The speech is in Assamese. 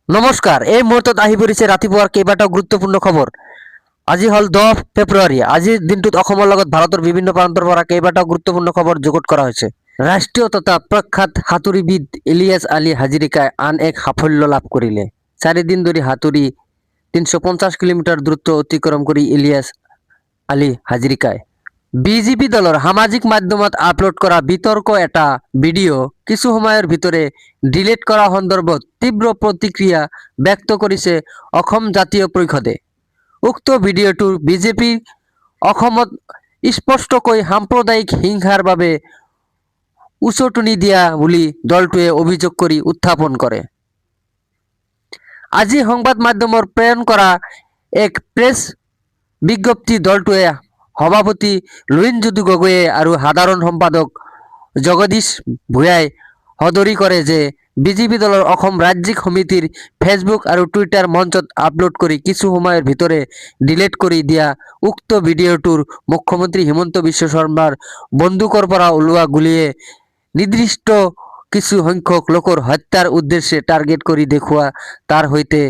নমস্কাৰ। এই মুহূৰ্তত আহি পৰিছে ৰাতিপুৱাৰ কেইবাটাও গুৰুত্বপূৰ্ণ খবৰ। আজি হ'ল 10 ফেব্ৰুৱাৰী। আজিৰ দিনটোত অসমৰ লগত ভাৰতৰ বিভিন্ন প্ৰান্তৰ পৰা কেইবাটাও গুৰুত্বপূৰ্ণ খবৰ যুগুত কৰা হৈছে। ৰাষ্ট্ৰীয় তথা প্ৰখ্যাত সাঁতুৰিবিদ ইলিয়াছ আলী হাজৰিকাই আন এক সাফল্য লাভ কৰিলে। 4 দিন ধৰি সাঁতুৰি 350 কিলোমিটাৰ দূৰত্ব অতিক্ৰম কৰি ইলিয়াছ আলী হাজৰিকাই বিজেপি দলৰ সামাজিক মাধ্যমত আপলোড কৰা বিতৰ্ক এটা ভিডিঅ' কিছু সময়ৰ ভিতৰে ডিলিট কৰা সন্দৰ্ভত তীব্ৰ প্ৰতিক্ৰিয়া ব্যক্ত কৰিছে অসম জাতীয় পৰিষদে। উক্ত ভিডিঅ'টোৰ বিজেপি অসমত স্পষ্টকৈ সাম্প্ৰদায়িক হিংসাৰ বাবে উচটনি দিয়া বুলি দলটোৱে অভিযোগ কৰি উত্থাপন কৰে। আজি সংবাদ মাধ্যমৰ প্ৰেৰণ কৰা এক প্ৰেছ বিজ্ঞপ্তি দলটোৱে সভাপতি লুৰিণজ্যোতি গগৈয়ে আৰু সাধাৰণ সম্পাদক জগদীশ ভূঞাই সদৰি কৰে যে বিজেপি দলৰ অসম ৰাজ্যিক সমিতিৰ ফেচবুক আৰু টুইটাৰ মঞ্চত আপলোড কৰি কিছু সময়ৰ ভিতৰে ডিলিট কৰি দিয়া উক্ত ভিডিঅ'টোৰ মুখ্যমন্ত্ৰী হিমন্ত বিশ্ব শৰ্মাৰ বন্দুকৰ পৰা ওলোৱা গুলীয়ে নিৰ্দিষ্ট কিছু সংখ্যক লোকৰ হত্যাৰ উদ্দেশ্যে টাৰ্গেট কৰি দেখুওৱা তাৰ সৈতে